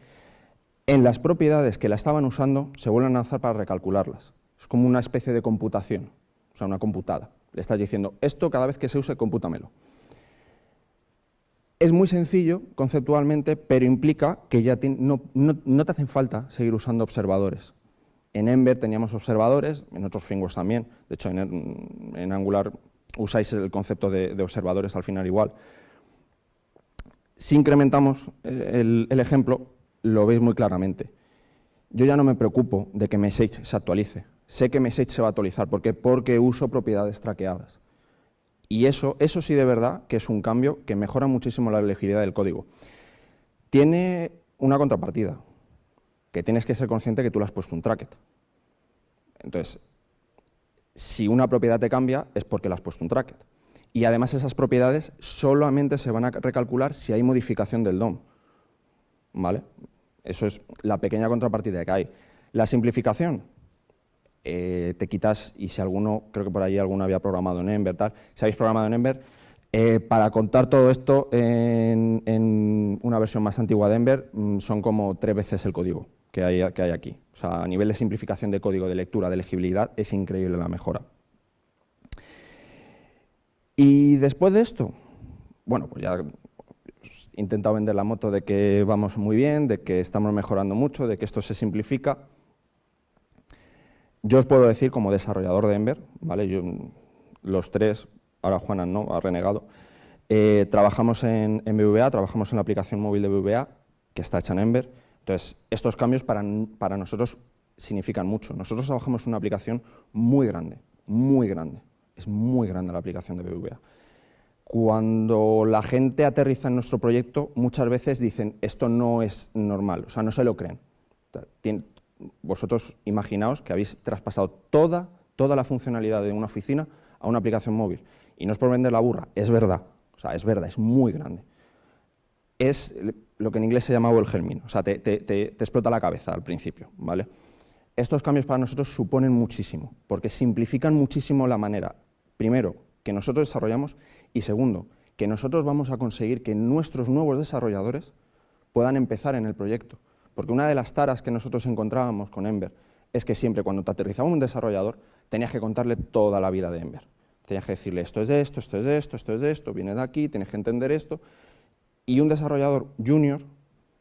en las propiedades que la estaban usando, se vuelven a lanzar para recalcularlas. Es como una especie de computación, o sea, una computada. Le estás diciendo, esto cada vez que se use, compútamelo. Es muy sencillo conceptualmente, pero implica que ya no te hacen falta seguir usando observadores. En Ember teníamos observadores, en otros frameworks también. De hecho, en Angular usáis el concepto de observadores al final igual. Si incrementamos el ejemplo, lo veis muy claramente. Yo ya no me preocupo de que Message se actualice. Sé que Message se va a actualizar. ¿Por qué? Porque uso propiedades traqueadas. Y eso sí de verdad que es un cambio que mejora muchísimo la legibilidad del código. Tiene una contrapartida, que tienes que ser consciente que tú le has puesto un tracket. Entonces, si una propiedad te cambia es porque le has puesto un tracket. Y además esas propiedades solamente se van a recalcular si hay modificación del DOM. ¿Vale? Eso es la pequeña contrapartida que hay. La simplificación, te quitas, y si alguno, creo que por ahí alguno había programado en Ember, tal, si habéis programado en Ember, para contar todo esto en una versión más antigua de Ember, son como 3 veces el código que hay aquí. O sea, a nivel de simplificación de código, de lectura, de legibilidad, es increíble la mejora. Y después de esto, bueno, pues ya he intentado vender la moto de que vamos muy bien, de que estamos mejorando mucho, de que esto se simplifica. Yo os puedo decir, como desarrollador de Ember, ¿vale? Los tres, ahora Juana no, ha renegado, trabajamos en BVA, trabajamos en la aplicación móvil de BVA, que está hecha en Ember. Entonces, estos cambios para nosotros significan mucho. Nosotros trabajamos en una aplicación muy grande, muy grande. Es muy grande la aplicación de BVA. Cuando la gente aterriza en nuestro proyecto, muchas veces dicen, esto no es normal, o sea, no se lo creen. Vosotros imaginaos que habéis traspasado toda la funcionalidad de una oficina a una aplicación móvil. Y no es por vender la burra, es verdad, o sea, es verdad, es muy grande. Es lo que en inglés se llama overwhelming, o sea, te explota la cabeza al principio, ¿vale? Estos cambios para nosotros suponen muchísimo, porque simplifican muchísimo la manera, primero, que nosotros desarrollamos, y segundo, que nosotros vamos a conseguir que nuestros nuevos desarrolladores puedan empezar en el proyecto. Porque una de las taras que nosotros encontrábamos con Ember es que siempre cuando te aterrizaba un desarrollador tenías que contarle toda la vida de Ember. Tenías que decirle esto es de esto, esto es de esto, esto es de esto, viene de aquí, tienes que entender esto. Y un desarrollador junior,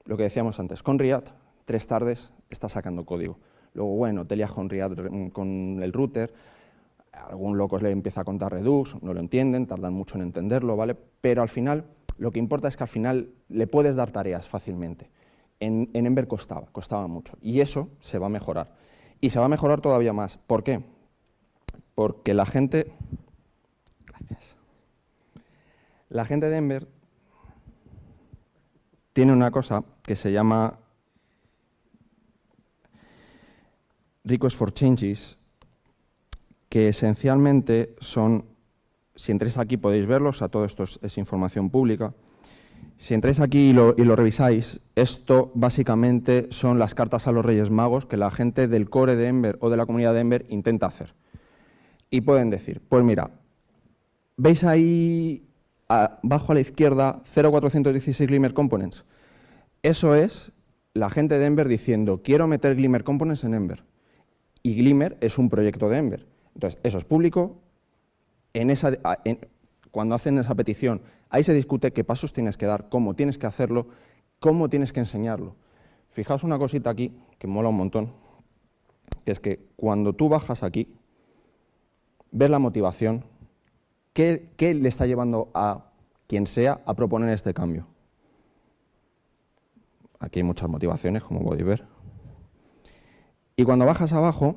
lo que decíamos antes, con React, 3 tardes está sacando código. Luego, bueno, te lías con React, con el router, algún loco le empieza a contar Redux, no lo entienden, tardan mucho en entenderlo, ¿vale? Pero al final, lo que importa es que al final le puedes dar tareas fácilmente. En Ember costaba mucho, y eso se va a mejorar. Y se va a mejorar todavía más. ¿Por qué? Porque la gente de Ember tiene una cosa que se llama Request for Changes, que esencialmente son, si entráis aquí podéis verlos, o sea, todo esto es información pública. Si entráis aquí y lo revisáis, esto básicamente son las cartas a los Reyes Magos que la gente del core de Ember o de la comunidad de Ember intenta hacer. Y pueden decir, pues mira, ¿veis ahí abajo a la izquierda 0.416 Glimmer Components? Eso es la gente de Ember diciendo, quiero meter Glimmer Components en Ember. Y Glimmer es un proyecto de Ember. Entonces, eso es público. Cuando hacen esa petición, ahí se discute qué pasos tienes que dar, cómo tienes que hacerlo, cómo tienes que enseñarlo. Fijaos una cosita aquí, que mola un montón, que es que cuando tú bajas aquí, ves la motivación, ¿qué le está llevando a quien sea a proponer este cambio? Aquí hay muchas motivaciones, como podéis ver. Y cuando bajas abajo,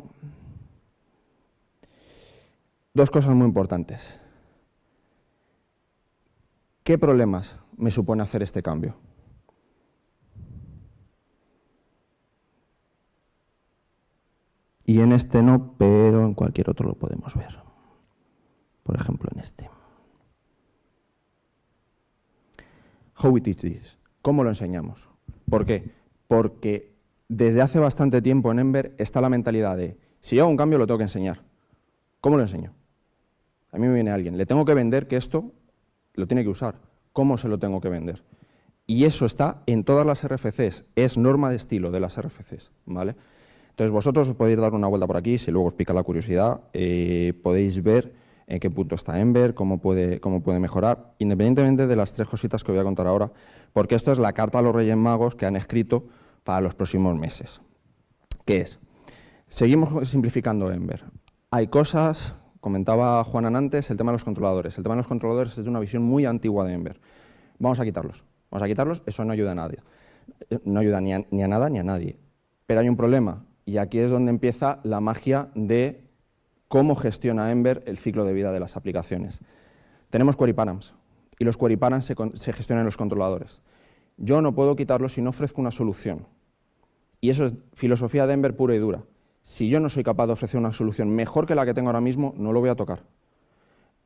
2 cosas muy importantes. ¿Qué problemas me supone hacer este cambio? Y en este no, pero en cualquier otro lo podemos ver. Por ejemplo, en este. How we teach this. ¿Cómo lo enseñamos? ¿Por qué? Porque desde hace bastante tiempo en Ember está la mentalidad de, si yo hago un cambio lo tengo que enseñar. ¿Cómo lo enseño? A mí me viene alguien, le tengo que vender que esto lo tiene que usar. ¿Cómo se lo tengo que vender? Y eso está en todas las RFCs, es norma de estilo de las RFCs, ¿vale? Entonces vosotros os podéis dar una vuelta por aquí, si luego os pica la curiosidad, podéis ver en qué punto está Ember, cómo puede mejorar, independientemente de las 3 cositas que voy a contar ahora, porque esto es la carta a los Reyes Magos que han escrito para los próximos meses. ¿Qué es? Seguimos simplificando Ember. Hay cosas, comentaba Juanan antes, el tema de los controladores. El tema de los controladores es de una visión muy antigua de Ember. Vamos a quitarlos, eso no ayuda a nadie. No ayuda ni a nada ni a nadie. Pero hay un problema, y aquí es donde empieza la magia de cómo gestiona Ember el ciclo de vida de las aplicaciones. Tenemos query params, y los query params se gestionan en los controladores. Yo no puedo quitarlos si no ofrezco una solución. Y eso es filosofía de Ember pura y dura. Si yo no soy capaz de ofrecer una solución mejor que la que tengo ahora mismo, no lo voy a tocar.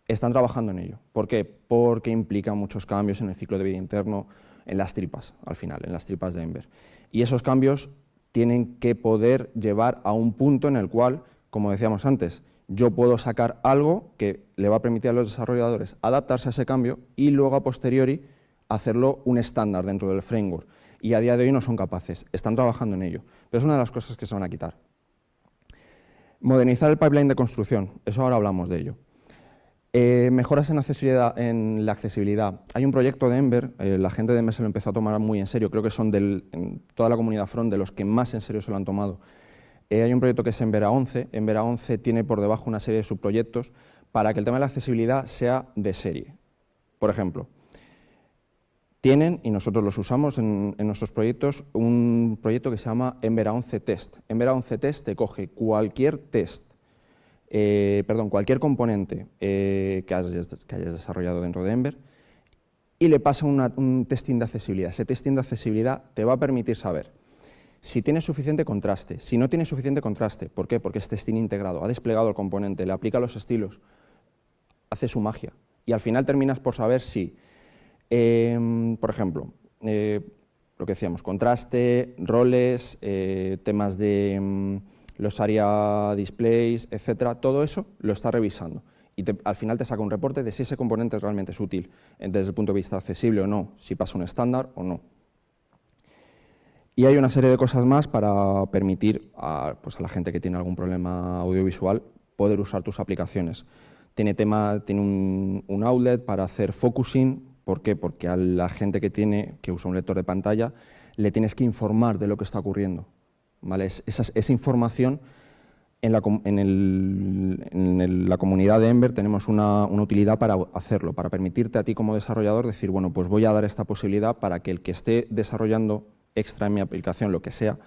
Están trabajando en ello. ¿Por qué? Porque implica muchos cambios en el ciclo de vida interno, en las tripas, al final, en las tripas de Ember. Y esos cambios tienen que poder llevar a un punto en el cual, como decíamos antes, yo puedo sacar algo que le va a permitir a los desarrolladores adaptarse a ese cambio y luego a posteriori hacerlo un estándar dentro del framework. Y a día de hoy no son capaces, están trabajando en ello. Pero es una de las cosas que se van a quitar. Modernizar el pipeline de construcción, eso ahora hablamos de ello. Mejoras en la accesibilidad. Hay un proyecto de Ember, la gente de Ember se lo empezó a tomar muy en serio, creo que son en toda la comunidad front de los que más en serio se lo han tomado. Hay un proyecto que es Ember A11. Ember A11 tiene por debajo una serie de subproyectos para que el tema de la accesibilidad sea de serie. Por ejemplo, tienen, y nosotros los usamos en nuestros proyectos, un proyecto que se llama Ember A11 Test. Ember A11 Test te coge cualquier cualquier componente que hayas desarrollado dentro de Ember y le pasa un testing de accesibilidad. Ese testing de accesibilidad te va a permitir saber si tiene suficiente contraste, si no tiene suficiente contraste. ¿Por qué? Porque es testing integrado, ha desplegado el componente, le aplica los estilos, hace su magia. Y al final terminas por saber si, por ejemplo, lo que decíamos, contraste, roles, temas de los ARIA displays, etcétera, todo eso lo está revisando. Y al final te saca un reporte de si ese componente realmente es útil desde el punto de vista accesible o no, si pasa un estándar o no. Y hay una serie de cosas más para permitir a la gente que tiene algún problema audiovisual poder usar tus aplicaciones. Tiene un outlet para hacer focusing. ¿Por qué? Porque a la gente que usa un lector de pantalla le tienes que informar de lo que está ocurriendo, ¿vale? Esa información en la comunidad de Ember tenemos una utilidad para hacerlo, para permitirte a ti como desarrollador decir, bueno, pues voy a dar esta posibilidad para que el que esté desarrollando extra en mi aplicación, lo que sea,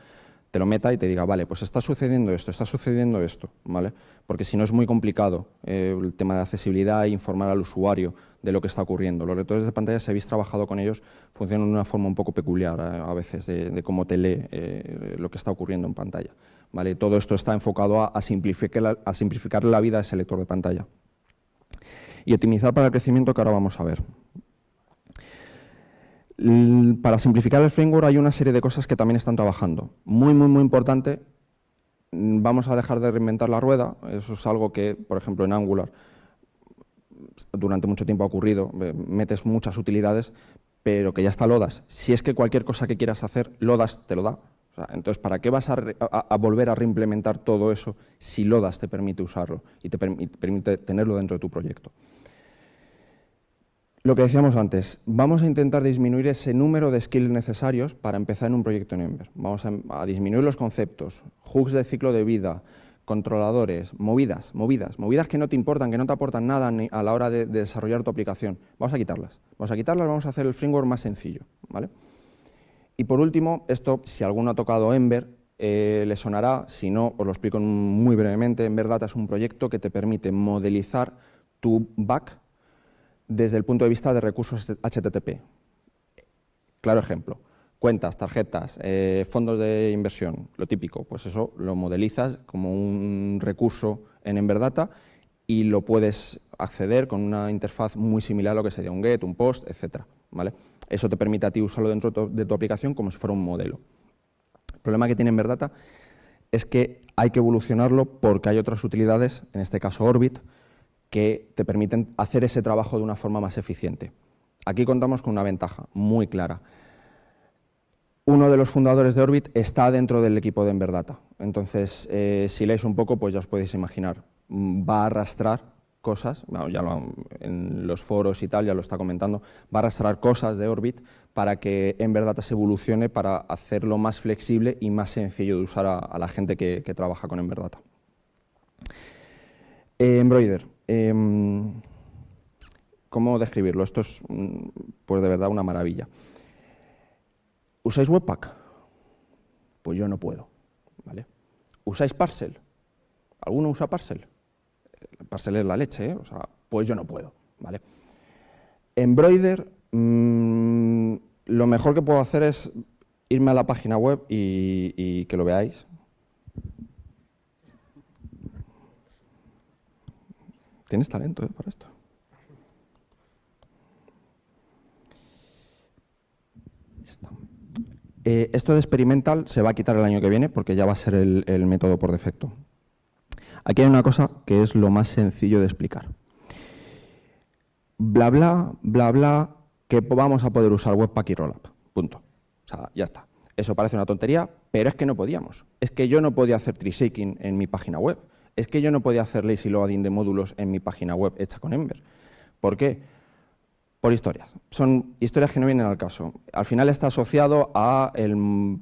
te lo meta y te diga, vale, pues está sucediendo esto, ¿vale? Porque si no es muy complicado el tema de accesibilidad e informar al usuario de lo que está ocurriendo. Los lectores de pantalla, si habéis trabajado con ellos, funcionan de una forma un poco peculiar a veces de cómo te lee lo que está ocurriendo en pantalla, ¿vale? Todo esto está enfocado a simplificar la vida de ese lector de pantalla. Y optimizar para el crecimiento, que ahora vamos a ver. Para simplificar el framework hay una serie de cosas que también están trabajando. Muy importante, vamos a dejar de reinventar la rueda. Eso es algo que, por ejemplo, en Angular durante mucho tiempo ha ocurrido. Metes muchas utilidades, pero que ya está Lodas. Si es que cualquier cosa que quieras hacer, Lodas te lo da. O sea, entonces, ¿para qué vas a volver a reimplementar todo eso si Lodas te permite usarlo y te permite tenerlo dentro de tu proyecto? Lo que decíamos antes, vamos a intentar disminuir ese número de skills necesarios para empezar en un proyecto en Ember. Vamos a disminuir los conceptos, hooks de ciclo de vida, controladores, movidas que no te importan, que no te aportan nada a la hora de desarrollar tu aplicación. Vamos a quitarlas, vamos a hacer el framework más sencillo, ¿vale? Y por último, esto, si alguno ha tocado Ember, le sonará, si no, os lo explico muy brevemente. Ember Data es un proyecto que te permite modelizar tu back desde el punto de vista de recursos HTTP. Claro ejemplo, cuentas, tarjetas, fondos de inversión, lo típico, pues eso lo modelizas como un recurso en Ember Data y lo puedes acceder con una interfaz muy similar a lo que sería un GET, un POST, etcétera, ¿vale? Eso te permite a ti usarlo dentro de tu aplicación como si fuera un modelo. El problema que tiene Ember Data es que hay que evolucionarlo porque hay otras utilidades, en este caso Orbit, que te permiten hacer ese trabajo de una forma más eficiente. Aquí contamos con una ventaja muy clara. Uno de los fundadores de Orbit está dentro del equipo de Ember Data. Entonces, si leéis un poco, pues ya os podéis imaginar. Va a arrastrar cosas, bueno, en los foros y tal ya lo está comentando, va a arrastrar cosas de Orbit para que Ember Data se evolucione para hacerlo más flexible y más sencillo de usar a la gente que trabaja con Ember Data. Embroider. ¿Cómo describirlo? Esto es, pues de verdad, una maravilla. ¿Usáis Webpack? Pues yo no puedo, ¿vale? ¿Usáis Parcel? ¿Alguno usa Parcel? Parcel es la leche, ¿eh? O sea, pues yo no puedo, ¿vale? Embroider, lo mejor que puedo hacer es irme a la página web y que lo veáis. Tienes talento, para esto. Ya está. Esto de experimental se va a quitar el año que viene porque ya va a ser el método por defecto. Aquí hay una cosa que es lo más sencillo de explicar. Bla, bla, bla, bla, que vamos a poder usar Webpack y Rollup. Punto. O sea, ya está. Eso parece una tontería, pero es que no podíamos. Es que yo no podía hacer tree shaking en mi página web. Es que yo no podía hacer lazy loading de módulos en mi página web hecha con Ember. ¿Por qué? Por historias. Son historias que no vienen al caso. Al final está asociado a el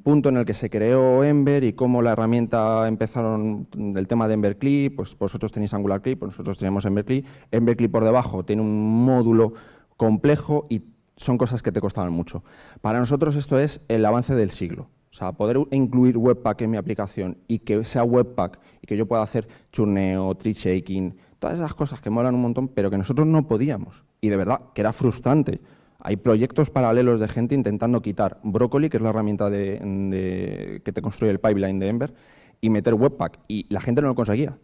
punto en el que se creó Ember y cómo la herramienta empezaron, el tema de EmberCli, pues vosotros tenéis AngularCli, pues nosotros tenemos EmberCli. EmberCli por debajo tiene un módulo complejo y son cosas que te costaban mucho. Para nosotros esto es el avance del siglo. O sea, poder incluir Webpack en mi aplicación y que sea Webpack y que yo pueda hacer churneo, tree shaking, todas esas cosas que molan un montón, pero que nosotros no podíamos. Y de verdad, que era frustrante. Hay proyectos paralelos de gente intentando quitar Broccoli, que es la herramienta que te construye el pipeline de Ember, y meter Webpack. Y la gente no lo conseguía.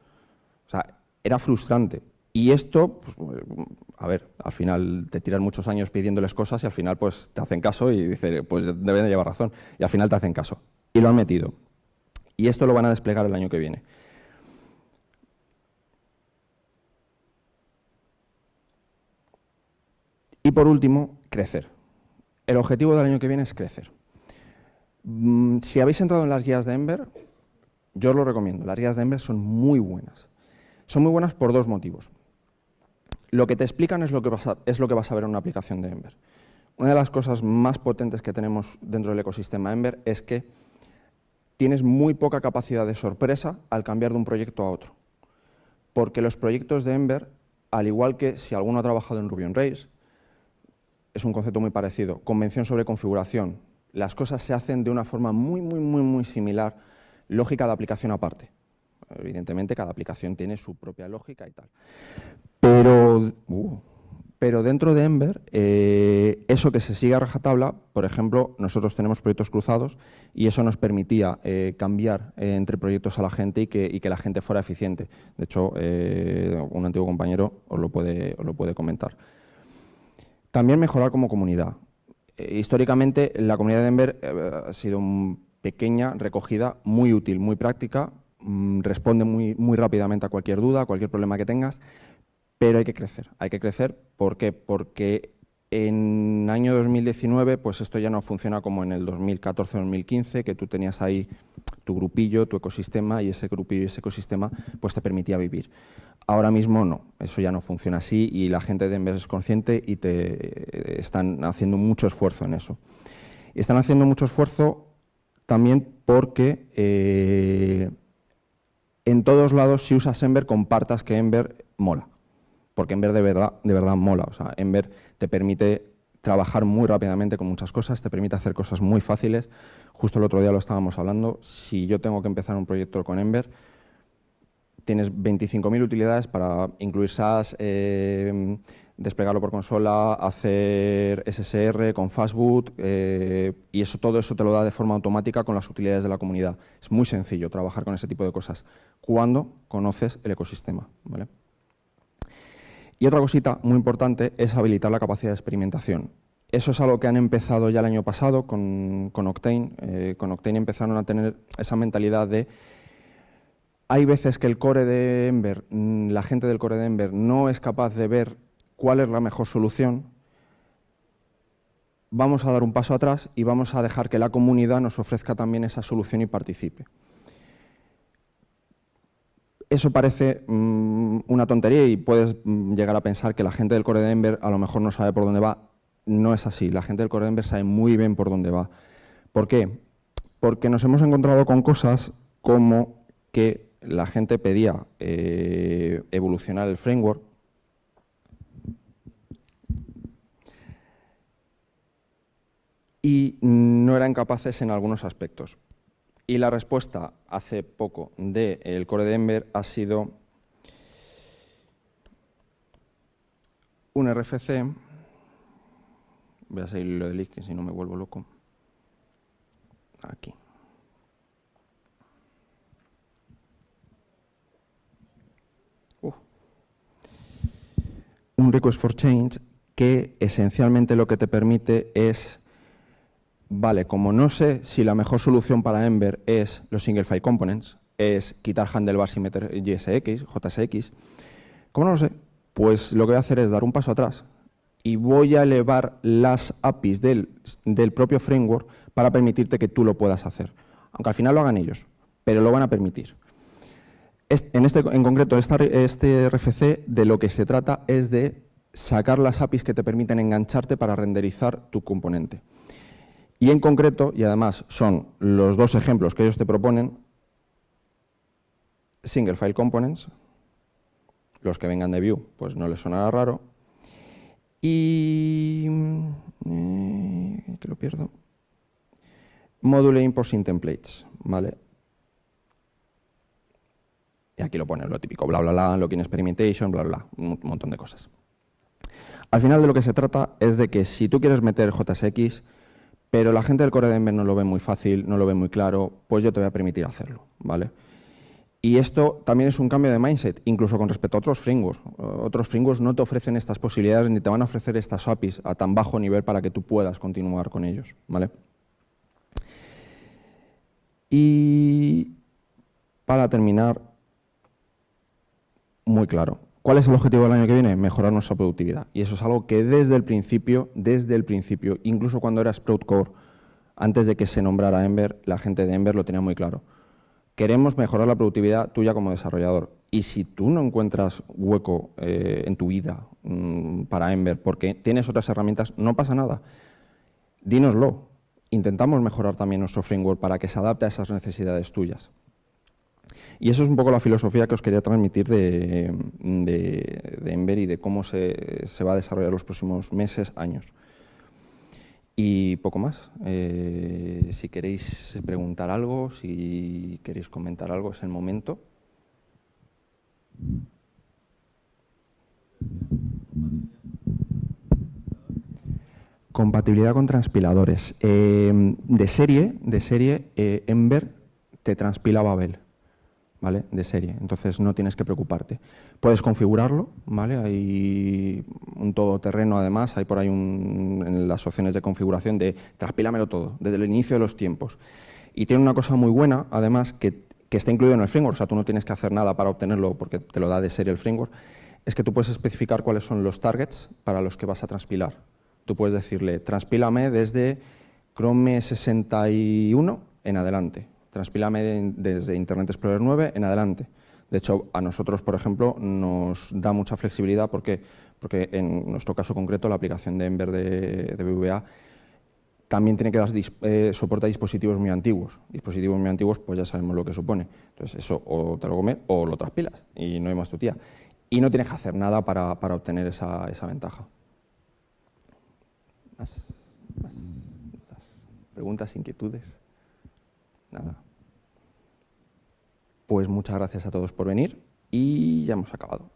O sea, era frustrante. Y esto, pues, a ver, al final te tiras muchos años pidiéndoles cosas y al final pues te hacen caso y dicen, pues deben de llevar razón. Y al final te hacen caso. Y lo han metido. Y esto lo van a desplegar el año que viene. Y por último, crecer. El objetivo del año que viene es crecer. Si habéis entrado en las guías de Ember, yo os lo recomiendo. Las guías de Ember son muy buenas. Son muy buenas por dos motivos. Lo que te explican es lo que vas a ver en una aplicación de Ember. Una de las cosas más potentes que tenemos dentro del ecosistema Ember es que tienes muy poca capacidad de sorpresa al cambiar de un proyecto a otro. Porque los proyectos de Ember, al igual que si alguno ha trabajado en Ruby on Rails, es un concepto muy parecido. Convención sobre configuración. Las cosas se hacen de una forma muy similar, lógica de aplicación aparte. Evidentemente, cada aplicación tiene su propia lógica y tal. Pero dentro de Ember, eso que se sigue a rajatabla, por ejemplo, nosotros tenemos proyectos cruzados y eso nos permitía cambiar entre proyectos a la gente y que la gente fuera eficiente. De hecho, un antiguo compañero os lo puede comentar. También mejorar como comunidad. Históricamente, la comunidad de Ember ha sido pequeña, recogida, muy útil, muy práctica, responde muy rápidamente a cualquier duda, a cualquier problema que tengas, pero hay que crecer. Hay que crecer, ¿por qué? Porque en año 2019, pues esto ya no funciona como en el 2014-2015, que tú tenías ahí tu grupillo, tu ecosistema, y ese grupillo y ese ecosistema pues te permitía vivir. Ahora mismo no, eso ya no funciona así y la gente de Ember es consciente y están haciendo mucho esfuerzo en eso. Y están haciendo mucho esfuerzo también porque en todos lados, si usas Ember, compartas que Ember mola. Porque Ember de verdad mola. O sea, Ember te permite trabajar muy rápidamente con muchas cosas, te permite hacer cosas muy fáciles. Justo el otro día lo estábamos hablando. Si yo tengo que empezar un proyecto con Ember, tienes 25.000 utilidades para incluir SAS, desplegarlo por consola, hacer SSR con Fastboot y todo eso te lo da de forma automática con las utilidades de la comunidad. Es muy sencillo trabajar con ese tipo de cosas cuando conoces el ecosistema, ¿vale? Y otra cosita muy importante es habilitar la capacidad de experimentación. Eso es algo que han empezado ya el año pasado con Octane. Con Octane empezaron a tener esa mentalidad de hay veces que el core de Ember, la gente del core de Ember no es capaz de ver cuál es la mejor solución. Vamos a dar un paso atrás y vamos a dejar que la comunidad nos ofrezca también esa solución y participe. Eso parece una tontería y puedes llegar a pensar que la gente del core de Ember a lo mejor no sabe por dónde va. No es así. La gente del core de Ember sabe muy bien por dónde va. ¿Por qué? Porque nos hemos encontrado con cosas como que la gente pedía evolucionar el framework y no eran capaces en algunos aspectos. Y la respuesta hace poco del core de Ember ha sido un RFC. Voy a seguir lo del link, que si no me vuelvo loco. Aquí. Un request for change que esencialmente lo que te permite es, vale, como no sé si la mejor solución para Ember es los single file components, es quitar handlebars y meter JSX, como no lo sé, pues lo que voy a hacer es dar un paso atrás y voy a elevar las APIs del propio framework para permitirte que tú lo puedas hacer. Aunque al final lo hagan ellos, pero lo van a permitir. En concreto, este RFC de lo que se trata es de sacar las APIs que te permiten engancharte para renderizar tu componente. Y en concreto, y además son los dos ejemplos que ellos te proponen, Single File Components, los que vengan de Vue, pues no les sonará raro, y que lo pierdo, Module Import Sin Templates, ¿vale? Y aquí lo pone lo típico, bla, bla, bla, Login Experimentation, bla, bla, un montón de cosas. Al final de lo que se trata es de que si tú quieres meter JSX, pero la gente del core de Ember no lo ve muy fácil, no lo ve muy claro, pues yo te voy a permitir hacerlo, ¿vale? Y esto también es un cambio de mindset, incluso con respecto a otros frameworks. Otros frameworks no te ofrecen estas posibilidades ni te van a ofrecer estas APIs a tan bajo nivel para que tú puedas continuar con ellos, ¿vale? Y para terminar, muy claro. ¿Cuál es el objetivo del año que viene? Mejorar nuestra productividad. Y eso es algo que desde el principio, incluso cuando era Sprout Core, antes de que se nombrara Ember, la gente de Ember lo tenía muy claro. Queremos mejorar la productividad tuya como desarrollador. Y si tú no encuentras hueco en tu vida para Ember porque tienes otras herramientas, no pasa nada. Dínoslo. Intentamos mejorar también nuestro framework para que se adapte a esas necesidades tuyas. Y eso es un poco la filosofía que os quería transmitir de Ember y de cómo se va a desarrollar los próximos meses, años. Y poco más. Si queréis preguntar algo, si queréis comentar algo, es el momento. Compatibilidad con transpiladores. De serie, Ember te transpila Babel, ¿vale? De serie, entonces no tienes que preocuparte. Puedes configurarlo, ¿vale? Hay un todoterreno, además, hay por ahí en las opciones de configuración de transpílamelo todo, desde el inicio de los tiempos. Y tiene una cosa muy buena, además, que está incluido en el framework, o sea, tú no tienes que hacer nada para obtenerlo porque te lo da de serie el framework, es que tú puedes especificar cuáles son los targets para los que vas a transpilar. Tú puedes decirle, transpílame desde Chrome 61 en adelante. Transpílame desde Internet Explorer 9 en adelante. De hecho, a nosotros, por ejemplo, nos da mucha flexibilidad porque en nuestro caso concreto, la aplicación de Ember de BVA también tiene que dar soporte a dispositivos muy antiguos. Dispositivos muy antiguos, pues ya sabemos lo que supone. Entonces, eso o te lo comes o lo transpilas y no hay más tu tía. Y no tienes que hacer nada para obtener esa ventaja. ¿Más preguntas, inquietudes? Nada. Pues muchas gracias a todos por venir y ya hemos acabado.